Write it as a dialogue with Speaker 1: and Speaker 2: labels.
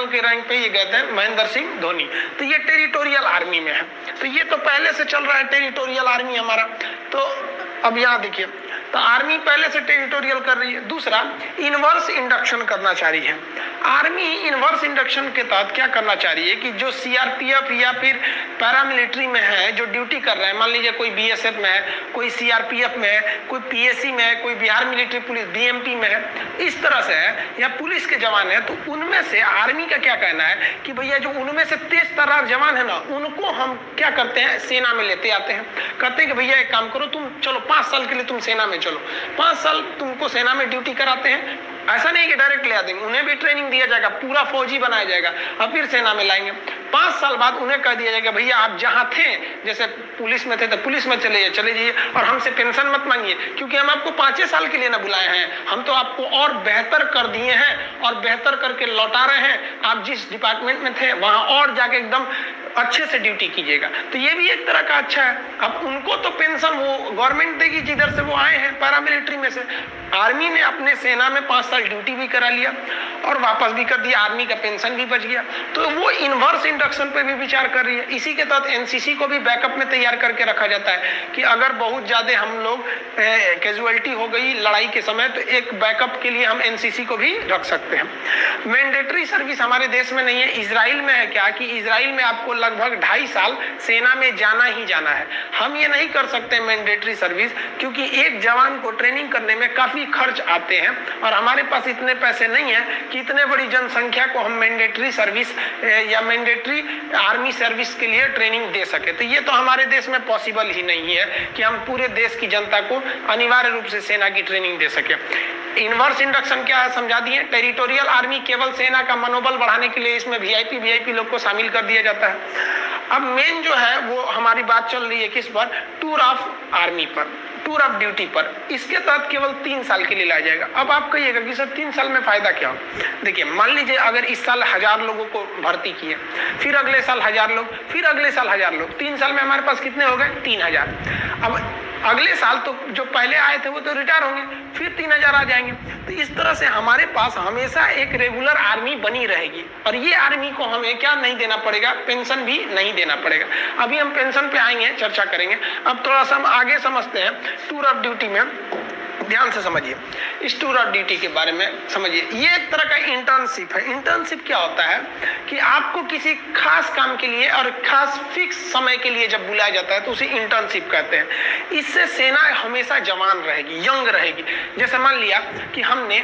Speaker 1: General के rank पे ये गए थे महेंद्र सिंह धोनी। तो ये टेरिटोरियल आर्मी में है, तो ये तो पहले से चल रहा है टेरिटोरियल आर्मी हमारा। तो अब यहाँ देखिए, तो आर्मी पहले से टेरिटोरियल कर रही है। दूसरा, इनवर्स इंडक्शन करना चाह रही है आर्मी। इनवर्स इंडक्शन के तहत क्या करना चाह रही है कि जो सीआरपीएफ या फिर पैरामिलिट्री में है, जो ड्यूटी कर रहे हैं, मान लीजिए कोई बीएसएफ में है, कोई सीआरपीएफ में है, कोई पीएसी में है, कोई बिहार मिलिट्री पुलिस बीएमपी में है, इस तरह से है, या पुलिस के जवान है, तो उनमें से आर्मी का क्या कहना है कि भैया जो उनमें से तेज तर्रार जवान है ना, उनको हम क्या करते हैं, सेना में लेते आते हैं। कहते हैं कि भैया एक काम करो, तुम चलो 5 साल के लिए तुम सेना में चलो, 5 साल तुमको सेना में ड्यूटी कराते हैं। ऐसा नहीं कि डायरेक्ट ले आ देंगे, उन्हें भी ट्रेनिंग दिया जाएगा, पूरा फौजी बनाया जाएगा, और फिर सेना में लाएंगे। 5 साल बाद उन्हें कह दिया जाएगा भैया आप जहाँ थे, जैसे पुलिस में थे तो पुलिस में चले जाइए, और हमसे पेंशन मत मांगिए, क्योंकि हम आपको 5 साल के लिए ना बुलाए हैं, हम तो आपको और बेहतर कर दिए हैं और बेहतर करके लौटा रहे हैं। आप जिस डिपार्टमेंट में थे वहाँ और जाके एकदम अच्छे से ड्यूटी कीजिएगा। तो ये भी एक तरह का अच्छा है। अब उनको तो पेंशन वो गवर्नमेंट देगी जिधर से वो आए हैं, पैरामिलिट्री में से। आर्मी ने अपने सेना में 5 साल ड्यूटी भी करा लिया और वापस भी कर दिया, आर्मी का पेंशन भी बच गया। तो वो इनवर्स इंडक्शन पे भी विचार कर रही है। इसी के तहत एनसीसी को भी बैकअप में तैयार करके रखा जाता है कि अगर बहुत ज्यादा हम लोग कैजुअलिटी हो गई लड़ाई के समय, तो एक बैकअप के लिए हम एनसीसी को भी रख सकते हैं। मैंडेटरी सर्विस हमारे देश में नहीं है, इजराइल में है। क्या कि इजराइल में आपको लगभग 2.5 साल सेना में जाना ही जाना है। हम ये नहीं कर सकते मैंडेटरी सर्विस, क्योंकि एक जवान को ट्रेनिंग करने में काफी खर्च आते हैं और हमारे पास इतने पैसे नहीं है कि इतने बड़ी जनसंख्या को हम मैंडेटरी सर्विस या मैंडेटरी आर्मी सर्विस के लिए ट्रेनिंग दे सके। तो ये तो हमारे देश में पॉसिबल ही नहीं है कि हम पूरे देश की जनता को अनिवार्य रूप से सेना की ट्रेनिंग दे सके। इनवर्स इंडक्शन क्या है समझा दिए। टेरिटोरियल आर्मी केवल सेना का मनोबल बढ़ाने के लिए इसमें वीआईपी लोग को शामिल कर दिया जाता है। अब मेन जो है वो हमारी बात चल रही है किस पर, टूर ऑफ आर्मी पर, टूर ऑफ ड्यूटी पर। इसके तहत केवल 3 साल के लिए लाया जाएगा। अब आप कहिएगा कि सर 3 साल में फायदा क्या हो। देखिए, मान लीजिए अगर इस साल 1000 लोगों को भर्ती किए, फिर अगले साल 1000 लोग, फिर अगले साल 1000 लोग, 3 साल में हमारे पास कितने हो गए, 3000। अब अगले साल तो जो पहले आए थे वो तो रिटायर होंगे, फिर 3000 आ जाएंगे। तो इस तरह से हमारे पास हमेशा एक रेगुलर आर्मी बनी रहेगी और ये आर्मी को हमें क्या नहीं देना पड़ेगा, पेंशन भी नहीं देना पड़ेगा। अभी हम पेंशन पे आएंगे, चर्चा करेंगे। अब थोड़ा सा हम आगे समझते हैं टूर ऑफ ड्यूटी में। ध्यान से समझिए, इस टूर ऑफ ड्यूटी के बारे में समझिए। ये एक तरह का इंटर्नशिप है। इंटर्नशिप क्या होता है कि आपको किसी खास काम के लिए और खास फिक्स समय के लिए जब बुलाया जाता है तो उसे इंटर्नशिप कहते हैं। इससे सेना हमेशा जवान रहेगी, यंग रहेगी। जैसे मान लिया कि हमने